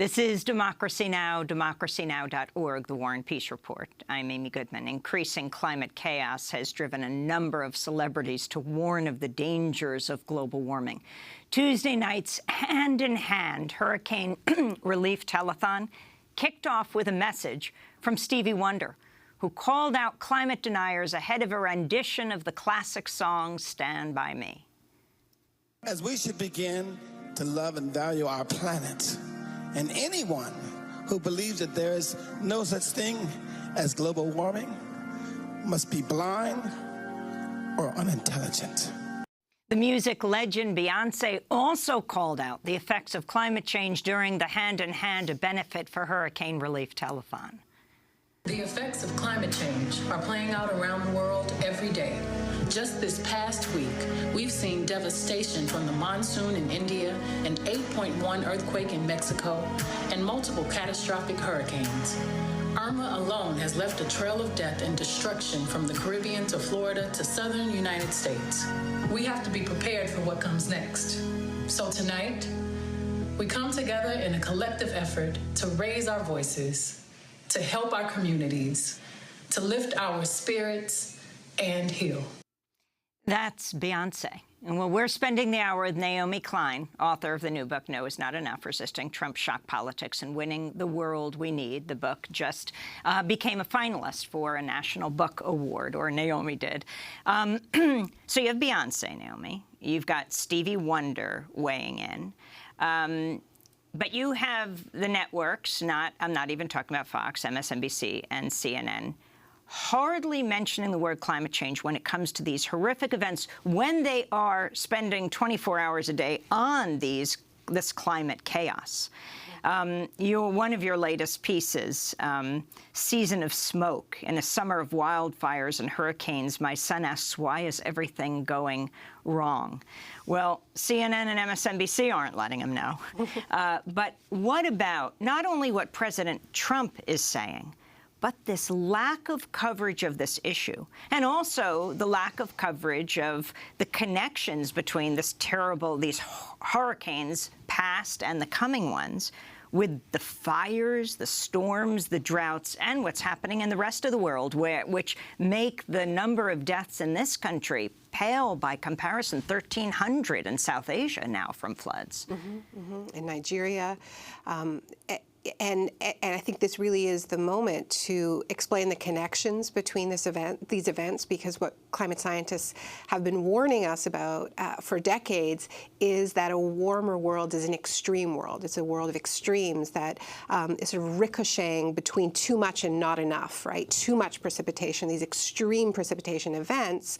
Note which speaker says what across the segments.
Speaker 1: This is Democracy Now!, democracynow.org, The War and Peace Report. I'm Amy Goodman. Increasing climate chaos has driven a number of celebrities to warn of the dangers of global warming. Tuesday night's hand-in-hand hurricane relief telethon kicked off with a message from Stevie Wonder, who called out climate deniers ahead of a rendition of the classic song, Stand By Me.
Speaker 2: As we should begin to love and value our planet, and anyone who believes that there is no such thing as global warming must be blind or unintelligent.
Speaker 1: The music legend Beyoncé also called out the effects of climate change during the hand-in-hand benefit for hurricane relief telethon.
Speaker 3: The effects of climate change are playing out around the world every day. Just this past week, we've seen devastation from the monsoon in India, an 8.1 earthquake in Mexico, and multiple catastrophic hurricanes. Irma alone has left a trail of death and destruction from the Caribbean to Florida to southern United States. We have to be prepared for what comes next. So tonight, we come together in a collective effort to raise our voices, to help our communities, to lift our spirits and heal.
Speaker 1: That's Beyoncé. And while we're spending the hour with Naomi Klein, author of the new book, No Is Not Enough, Resisting Trump's Shock Politics and Winning the World We Need. The book just became a finalist for a National Book Award, or Naomi did. So you have Beyoncé, Naomi. You've got Stevie Wonder weighing in. But you have the networks, I'm not even talking about Fox, MSNBC, and CNN, hardly mentioning the word climate change when it comes to these horrific events, when they are spending 24 hours a day on this climate chaos. One of your latest pieces, Season of Smoke, in a summer of wildfires and hurricanes, my son asks, why is everything going wrong? Well, CNN and MSNBC aren't letting him know. But what about not only what President Trump is saying, but this lack of coverage of this issue, and also the lack of coverage of the connections between these hurricanes, past and the coming ones, with the fires, the storms, the droughts, and what's happening in the rest of the world, which make the number of deaths in this country pale by comparison. 1,300 in South Asia now from floods.
Speaker 4: In Nigeria. And I think this really is the moment to explain the connections between these events, because what climate scientists have been warning us about for decades is that a warmer world is an extreme world. It's a world of extremes that is sort of ricocheting between too much and not enough, right? Too much precipitation, these extreme precipitation events,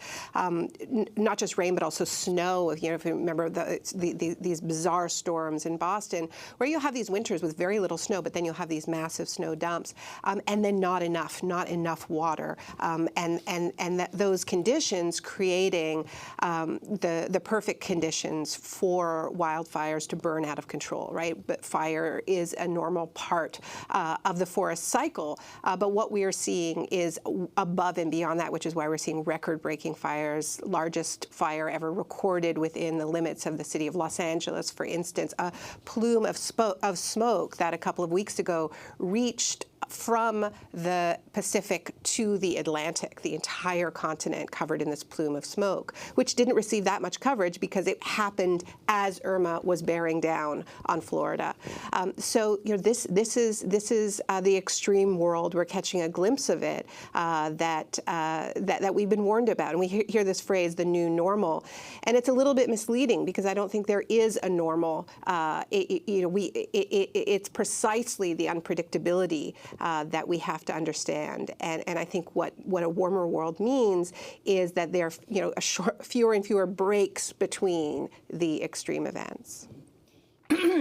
Speaker 4: not just rain, but also snow. If you remember these bizarre storms in Boston, where you have these winters with very little snow, but then you'll have these massive snow dumps, and then not enough water, and those conditions creating the perfect conditions for wildfires to burn out of control, right? But fire is a normal part of the forest cycle, but what we are seeing is above and beyond that, which is why we're seeing record-breaking fires, largest fire ever recorded within the limits of the city of Los Angeles, for instance, a plume of smoke that a couple of weeks ago reached from the Pacific to the Atlantic, the entire continent covered in this plume of smoke, which didn't receive that much coverage because it happened as Irma was bearing down on Florida. So this is the extreme world. We're catching a glimpse of it that we've been warned about, and we hear this phrase, the new normal, and it's a little bit misleading because I don't think there is a normal. It's precisely the unpredictability that we have to understand, and I think what a warmer world means is that there are fewer and fewer breaks between the extreme events.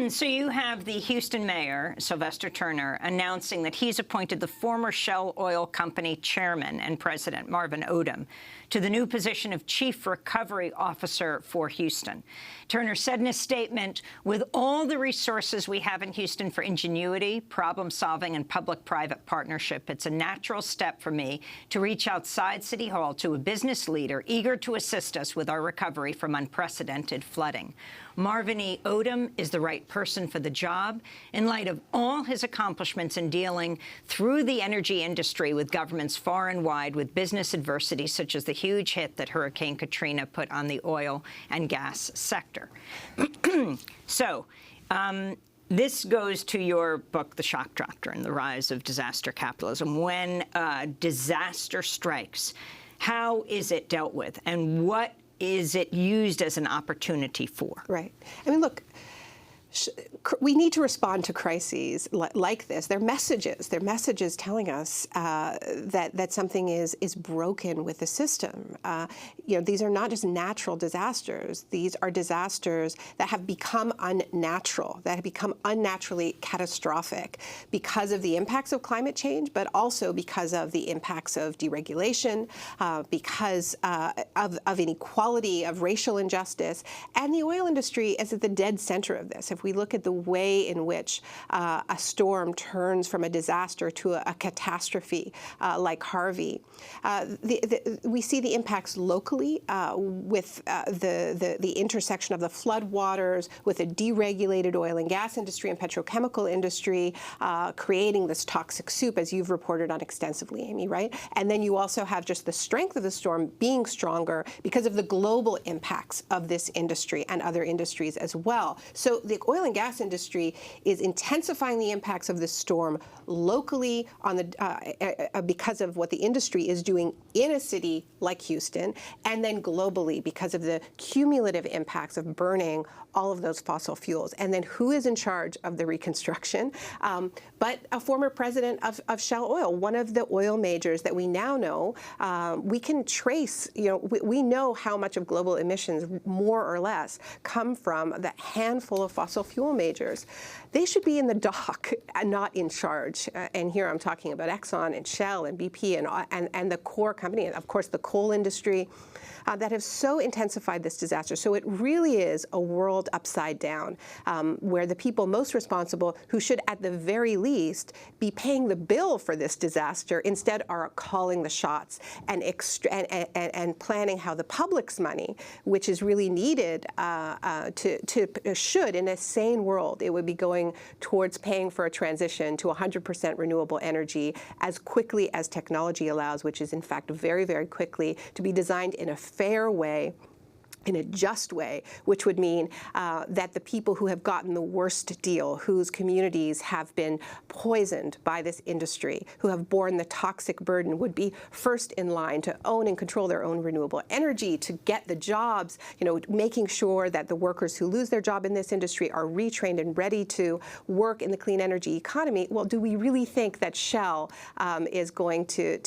Speaker 1: So you have the Houston mayor, Sylvester Turner, announcing that he's appointed the former Shell Oil Company chairman and president, Marvin Odom, to the new position of Chief Recovery Officer for Houston. Turner said in a statement, with all the resources we have in Houston for ingenuity, problem-solving, and public-private partnership, it's a natural step for me to reach outside City Hall to a business leader eager to assist us with our recovery from unprecedented flooding. Marvin E. Odom is the right person for the job in light of all his accomplishments in dealing through the energy industry with governments far and wide with business adversity, such as the huge hit that Hurricane Katrina put on the oil and gas sector. So, this goes to your book, The Shock Doctrine, The Rise of Disaster Capitalism. When disaster strikes, how is it dealt with, and what is it used as an opportunity for?
Speaker 4: Right. I mean, look, we need to respond to crises like this. They're messages telling us that something is broken with the system. You know, these are not just natural disasters. These are disasters that have become unnatural, that have become unnaturally catastrophic because of the impacts of climate change, but also because of the impacts of deregulation, because of inequality, of racial injustice. And the oil industry is at the dead center of this. If we look at the way in which a storm turns from a disaster to a catastrophe like Harvey, we see the impacts locally with the intersection of the floodwaters, with a deregulated oil and gas industry and petrochemical industry, creating this toxic soup, as you've reported on extensively, Amy, right? And then you also have just the strength of the storm being stronger because of the global impacts of this industry and other industries as well. So the oil and gas industry is intensifying the impacts of this storm locally on the because of what the industry is doing in a city like Houston, and then globally because of the cumulative impacts of burning all of those fossil fuels. And then who is in charge of the reconstruction? But a former president of Shell Oil, one of the oil majors that we now know. We can trace, you know, we know how much of global emissions, more or less, come from that handful of fossil fuel majors. They should be in the dock and not in charge. And here I'm talking about Exxon and Shell and BP and the core company, and of course the coal industry, that have so intensified this disaster. So it really is a world upside down, where the people most responsible, who should at the very least be paying the bill for this disaster, instead are calling the shots and planning how the public's money, which is really needed should, in a sane world, it would be going towards paying for a transition to 100% renewable energy as quickly as technology allows, which is in fact very, very quickly, to be designed in a fair way, in a just way, which would mean that the people who have gotten the worst deal, whose communities have been poisoned by this industry, who have borne the toxic burden, would be first in line to own and control their own renewable energy, to get the jobs, you know, making sure that the workers who lose their job in this industry are retrained and ready to work in the clean energy economy. Well, do we really think that Shell is going to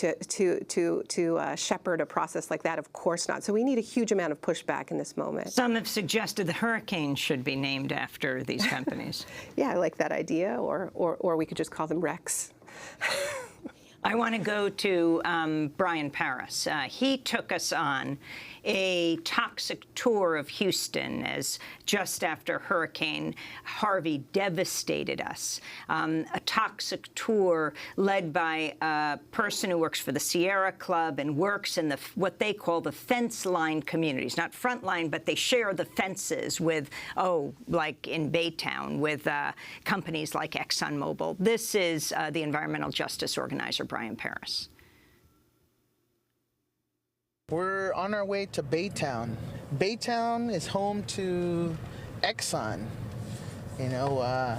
Speaker 4: shepherd a process like that? Of course not. So we need a huge amount of pushback in this moment.
Speaker 1: Some have suggested the hurricanes should be named after these companies.
Speaker 4: Yeah, I like that idea, or we could just call them Rex.
Speaker 1: I want to go to Brian Paris. He took us on a toxic tour of Houston as just after Hurricane Harvey devastated us. A toxic tour led by a person who works for the Sierra Club and works in what they call the fence line communities, not front line, but they share the fences with, like in Baytown, with companies like ExxonMobil. This is the environmental justice organizer, Brian Paris.
Speaker 5: We're on our way to Baytown. Baytown is home to Exxon, you know,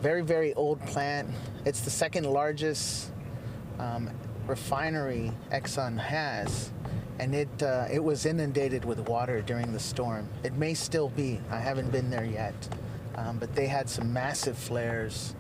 Speaker 5: very, very old plant. It's the second largest refinery Exxon has, and it was inundated with water during the storm. It may still be. I haven't been there yet, but they had some massive flares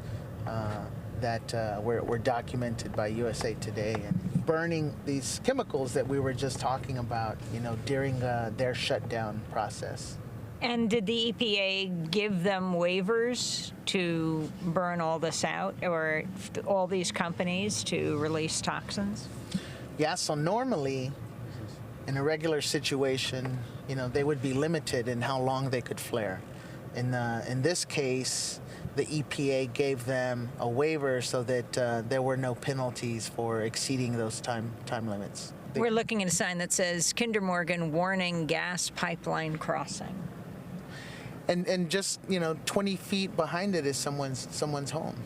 Speaker 5: that were documented by USA Today, and burning these chemicals that we were just talking about, you know, during their shutdown process.
Speaker 6: And did the EPA give them waivers to burn all this out, or all these companies to release toxins?
Speaker 5: Yeah, so normally, in a regular situation, you know, they would be limited in how long they could flare. In this case, the EPA gave them a waiver so that there were no penalties for exceeding those time limits.
Speaker 6: We're looking at a sign that says Kinder Morgan warning gas pipeline crossing.
Speaker 5: And just, 20 feet behind it is someone's home.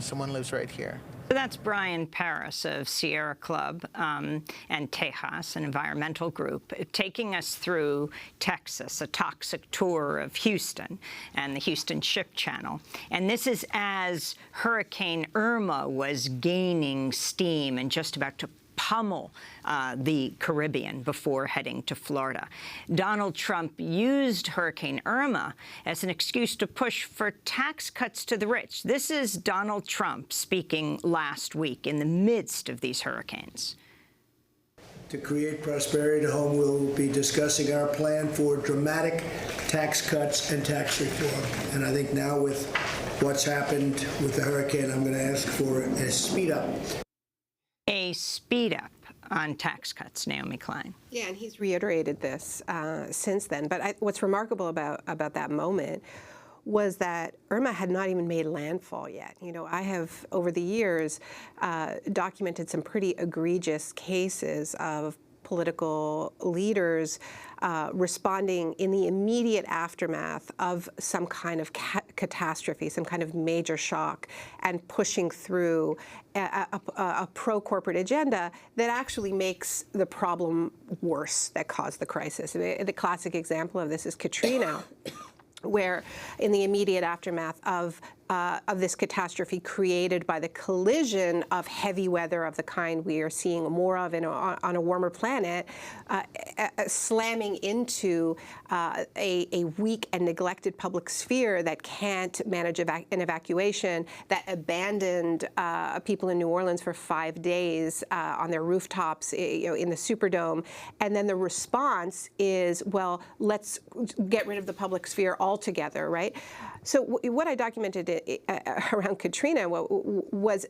Speaker 5: Someone lives right here.
Speaker 1: That's Brian Paris of Sierra Club and Tejas, an environmental group, taking us through Texas, a toxic tour of Houston and the Houston Ship Channel. And this is as Hurricane Irma was gaining steam and just about to pummel the Caribbean before heading to Florida. Donald Trump used Hurricane Irma as an excuse to push for tax cuts to the rich. This is Donald Trump speaking last week in the midst of these hurricanes.
Speaker 7: To create prosperity at home, we'll be discussing our plan for dramatic tax cuts and tax reform. And I think now with what's happened with the hurricane, I'm going to ask for a speed up.
Speaker 1: A speed up on tax cuts, Naomi Klein.
Speaker 4: Yeah, and he's reiterated this since then. But what's remarkable about that moment was that Irma had not even made landfall yet. I have, over the years, documented some pretty egregious cases of political leaders responding in the immediate aftermath of some kind of catastrophe, some kind of major shock, and pushing through a pro-corporate agenda that actually makes the problem worse that caused the crisis. The classic example of this is Katrina, where in the immediate aftermath of this catastrophe created by the collision of heavy weather of the kind we are seeing more of on a warmer planet, slamming into a weak and neglected public sphere that can't manage an evacuation, that abandoned people in New Orleans for 5 days on their rooftops, in the Superdome. And then the response is, well, let's get rid of the public sphere altogether, right? So what I documented around Katrina was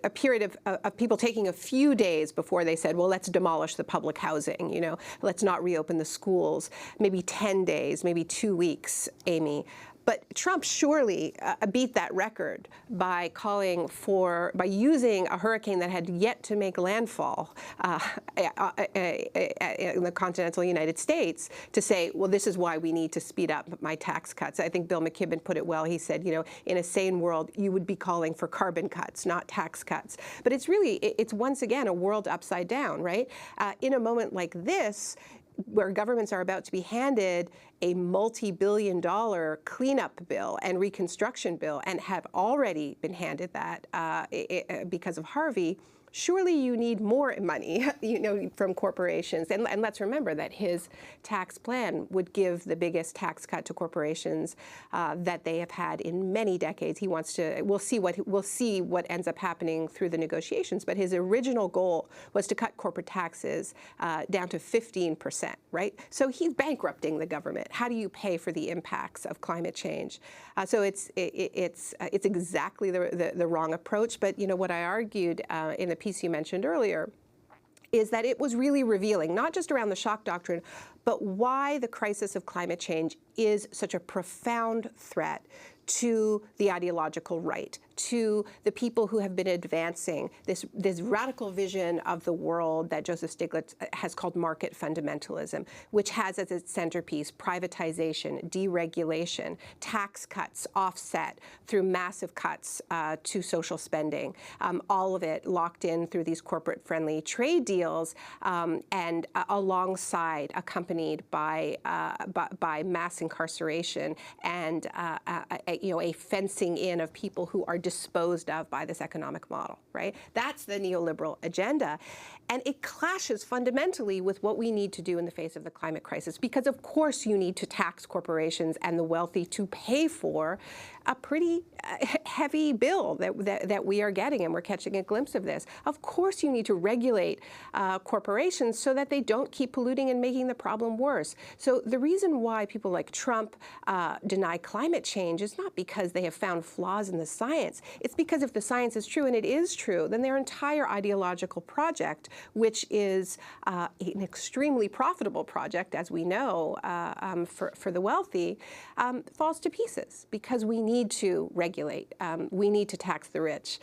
Speaker 4: a period of people taking a few days before they said, well, let's demolish the public housing, let's not reopen the schools, maybe 10 days, maybe 2 weeks, Amy. But Trump surely beat that record by using a hurricane that had yet to make landfall in the continental United States to say, well, this is why we need to speed up my tax cuts. I think Bill McKibben put it well. He said, in a sane world, you would be calling for carbon cuts, not tax cuts. But it's once again a world upside down, right? In a moment like this, where governments are about to be handed a multi-billion-dollar cleanup bill and reconstruction bill, and have already been handed that because of Harvey, surely you need more money, from corporations. And let's remember that his tax plan would give the biggest tax cut to corporations that they have had in many decades. He wants to. We'll see what ends up happening through the negotiations. But his original goal was to cut corporate taxes down to 15%. Right. So he's bankrupting the government. How do you pay for the impacts of climate change? So it's exactly the wrong approach. But what I argued in the piece you mentioned earlier is that it was really revealing, not just around the shock doctrine, but why the crisis of climate change is such a profound threat to the ideological right, to the people who have been advancing this radical vision of the world that Joseph Stiglitz has called market fundamentalism, which has as its centerpiece privatization, deregulation, tax cuts offset through massive cuts to social spending, all of it locked in through these corporate-friendly trade deals, and alongside, accompanied by mass incarceration and a fencing in of people who are disposed of by this economic model, right? That's the neoliberal agenda. And it clashes fundamentally with what we need to do in the face of the climate crisis, because of course you need to tax corporations and the wealthy to pay for a pretty heavy bill that we are getting, and we're catching a glimpse of this. Of course you need to regulate corporations so that they don't keep polluting and making the problem worse. So the reason why people like Trump deny climate change is not because they have found flaws in the science. It's because if the science is true, and it is true, then their entire ideological project, which is an extremely profitable project, as we know, for the wealthy, falls to pieces, because we need to regulate. We need to tax the rich.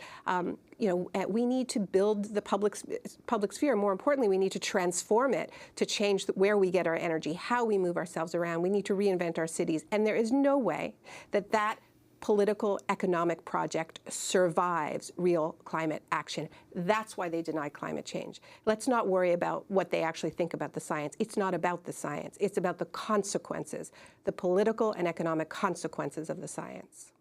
Speaker 4: we need to build the public sphere. More importantly, we need to transform it to change where we get our energy, how we move ourselves around. We need to reinvent our cities. And there is no way that that political economic project survives real climate action. That's why they deny climate change. Let's not worry about what they actually think about the science. It's not about the science. It's about the consequences, the political and economic consequences of the science.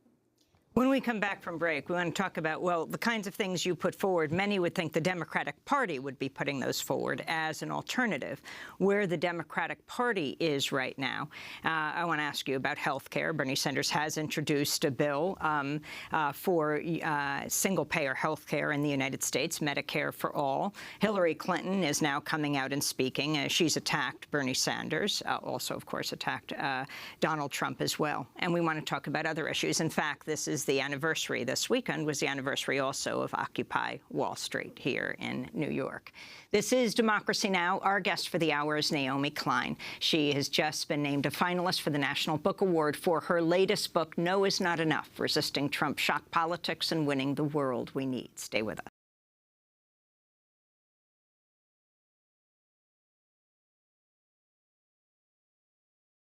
Speaker 1: When we come back from break, we want to talk about, well, the kinds of things you put forward. Many would think the Democratic Party would be putting those forward as an alternative. Where the Democratic Party is right now, I want to ask you about health care. Bernie Sanders has introduced a bill for single-payer health care in the United States, Medicare for all. Hillary Clinton is now coming out and speaking. She's attacked Bernie Sanders, also, of course, attacked Donald Trump as well. And we want to talk about other issues. In fact, this is the anniversary. This weekend was the anniversary also of Occupy Wall Street here in New York. This is Democracy Now! Our guest for the hour is Naomi Klein. She has just been named a finalist for the National Book Award for her latest book, No Is Not Enough, Resisting Trump Shock Politics and Winning the World We Need. Stay with us.